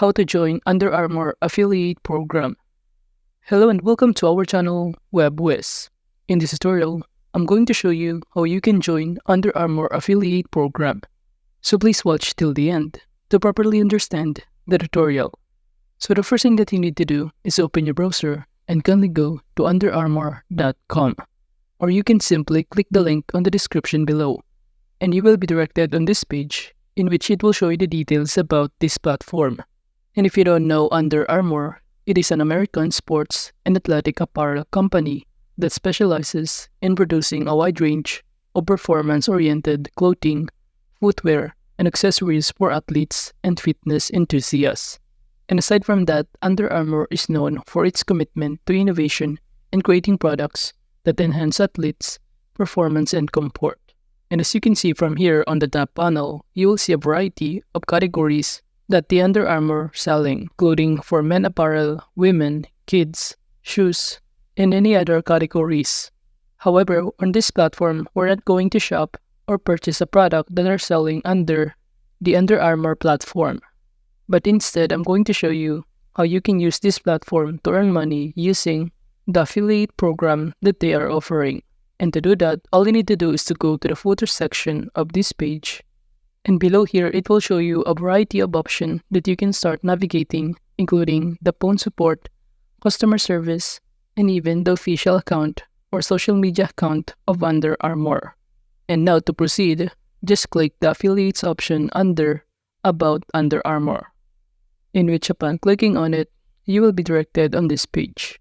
how to join Under Armour affiliate program. Hello and welcome to our channel WebWiz. In this tutorial, I'm going to show you how you can join Under Armour affiliate program. So please watch till the end to properly understand the tutorial. So the first thing that you need to do is open your browser and kindly go to underarmour.com, or you can simply click the link on the description below and you will be directed on this page in which it will show you the details about this platform. And if you don't know Under Armour, it is an American sports and athletic apparel company that specializes in producing a wide range of performance-oriented clothing, footwear, and accessories for athletes and fitness enthusiasts. And aside from that, Under Armour is known for its commitment to innovation and creating products that enhance athletes' performance and comfort. And as you can see from here on the top panel, you will see a variety of categories that the Under Armour selling, including for men apparel, women, kids, shoes, and any other categories. However, on this platform, we're not going to shop or purchase a product that are selling under the Under Armour platform. But instead, I'm going to show you how you can use this platform to earn money using the affiliate program that they are offering. And to do that, all you need to do is to go to the footer section of this page. And below here, it will show you a variety of options that you can start navigating, including the phone support, customer service, and even the official account or social media account of Under Armour. And now to proceed, just click the affiliates option under About Under Armour, in which upon clicking on it, you will be directed on this page,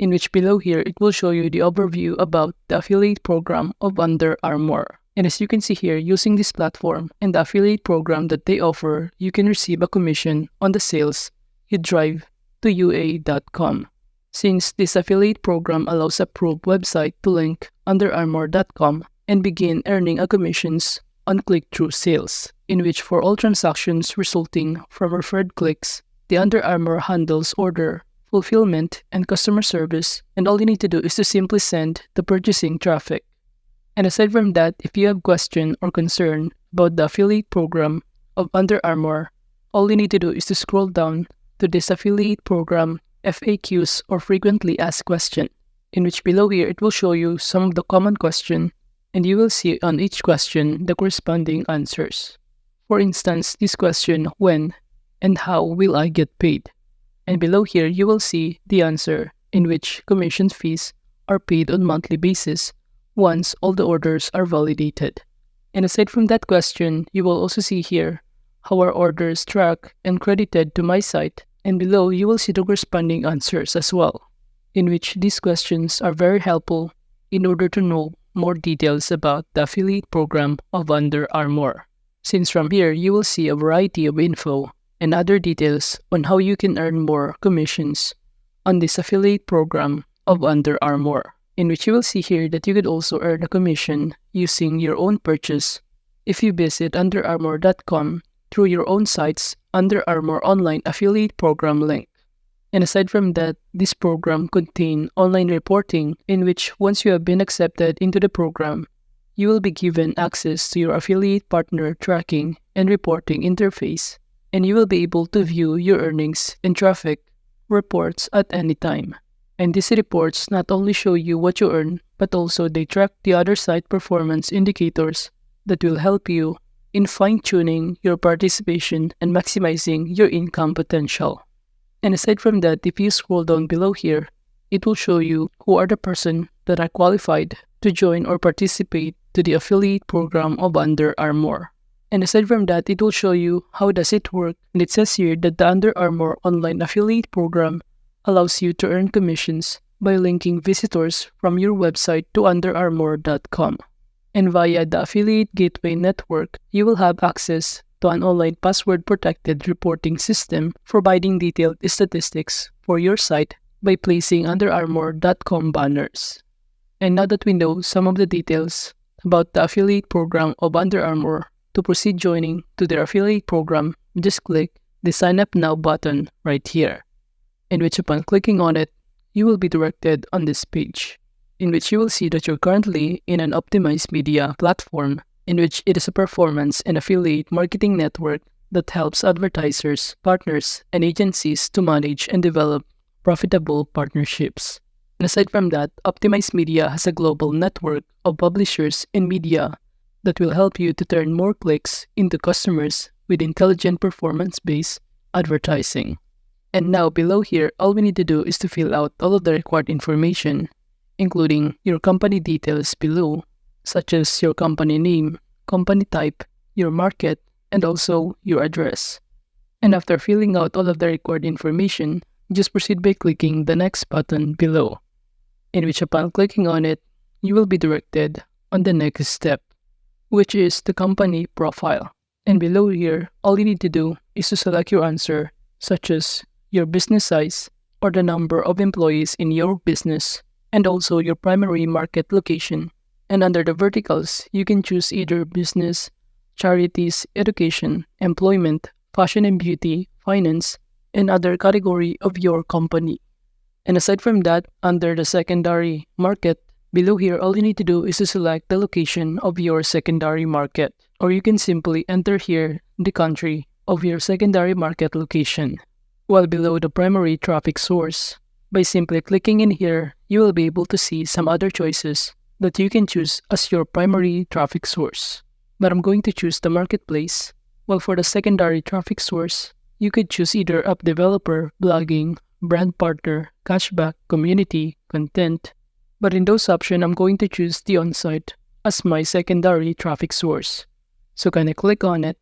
in which below here, it will show you the overview about the affiliate program of Under Armour. And as you can see here, using this platform and the affiliate program that they offer, you can receive a commission on the sales you drive to UA.com. Since this affiliate program allows a proof website to link underarmour.com and begin earning a commissions on click-through sales, in which for all transactions resulting from referred clicks, the Under Armour handles order, fulfillment, and customer service, and all you need to do is to simply send the purchasing traffic. And aside from that, if you have question or concern about the affiliate program of Under Armour, all you need to do is to scroll down to this affiliate program FAQs or frequently asked question, in which below here it will show you some of the common question, and you will see on each question the corresponding answers. For instance, this question, when and how will I get paid? And below here you will see the answer, in which commission fees are paid on monthly basis once all the orders are validated. And aside from that question, you will also see here how our orders track and credited to my site, and below you will see the corresponding answers as well, in which these questions are very helpful in order to know more details about the affiliate program of Under Armour. Since from here you will see a variety of info and other details on how you can earn more commissions on this affiliate program of Under Armour, in which you will see here that you could also earn a commission using your own purchase if you visit underarmour.com through your own site's Under Armour online affiliate program link. And aside from that, this program contains online reporting, in which once you have been accepted into the program, you will be given access to your affiliate partner tracking and reporting interface, and you will be able to view your earnings and traffic reports at any time. And these reports not only show you what you earn, but also they track the other site performance indicators that will help you in fine-tuning your participation and maximizing your income potential. And aside from that, if you scroll down below here, it will show you who are the person that are qualified to join or participate to the affiliate program of Under Armour. And aside from that, it will show you how does it work, and it says here that the Under Armour online affiliate program allows you to earn commissions by linking visitors from your website to underarmour.com. And via the affiliate gateway network, you will have access to an online password-protected reporting system providing detailed statistics for your site by placing underarmour.com banners. And now that we know some of the details about the affiliate program of Under Armour, to proceed joining to their affiliate program, just click the Sign Up Now button right here, in which upon clicking on it, you will be directed on this page, in which you will see that you're currently in an optimized media platform, in which it is a performance and affiliate marketing network that helps advertisers, partners, and agencies to manage and develop profitable partnerships. And aside from that, Optimize Media has a global network of publishers and media that will help you to turn more clicks into customers with intelligent performance-based advertising. And now below here, all we need to do is to fill out all of the required information, including your company details below, such as your company name, company type, your market, and also your address. And after filling out all of the required information, just proceed by clicking the next button below, in which upon clicking on it, you will be directed on the next step, which is the company profile. And below here, all you need to do is to select your answer, such as your business size or the number of employees in your business, and also your primary market location. And under the verticals, you can choose either business, charities, education, employment, fashion and beauty, finance, and other category of your company. And aside from that, under the secondary market, below here, all you need to do is to select the location of your secondary market, or you can simply enter here the country of your secondary market location. While below the primary traffic source, by simply clicking in here, you will be able to see some other choices that you can choose as your primary traffic source. But I'm going to choose the marketplace. While for the secondary traffic source, you could choose either app developer, blogging, brand partner, cashback, community, content. But in those options, I'm going to choose the on-site as my secondary traffic source. So kind of click on it.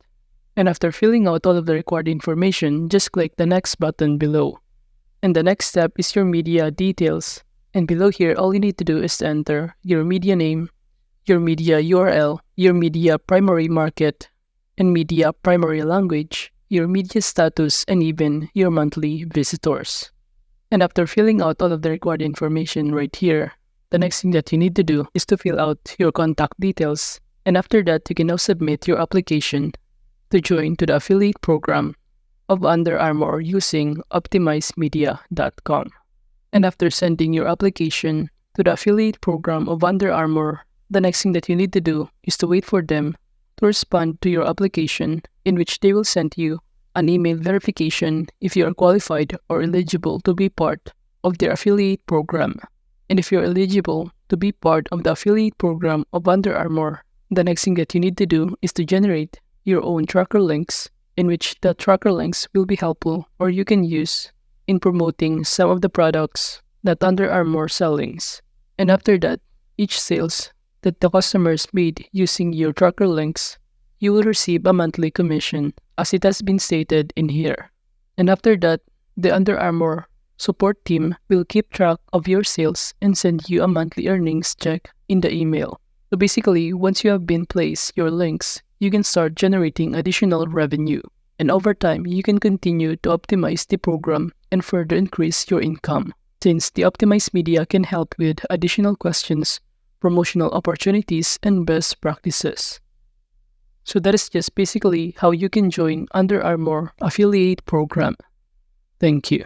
And after filling out all of the required information, just click the next button below. And the next step is your media details. And below here, all you need to do is to enter your media name, your media URL, your media primary market, and media primary language, your media status, and even your monthly visitors. And after filling out all of the required information right here, the next thing that you need to do is to fill out your contact details. And after that, you can now submit your application to join to the affiliate program of Under Armour using optimizemedia.com. And after sending your application to the affiliate program of Under Armour, the next thing that you need to do is to wait for them to respond to your application, in which they will send you an email verification if you are qualified or eligible to be part of their affiliate program. And if you're eligible to be part of the affiliate program of Under Armour, the next thing that you need to do is to generate your own tracker links, in which the tracker links will be helpful or you can use in promoting some of the products that Under Armour sellings. And after that, each sales that the customers made using your tracker links, you will receive a monthly commission as it has been stated in here. And after that, the Under Armour support team will keep track of your sales and send you a monthly earnings check in the email. So basically, once you have been placed your links, you can start generating additional revenue. And over time, you can continue to optimize the program and further increase your income, since the Optimize Media can help with additional questions, promotional opportunities, and best practices. So that is just basically how you can join Under Armour affiliate program. Thank you.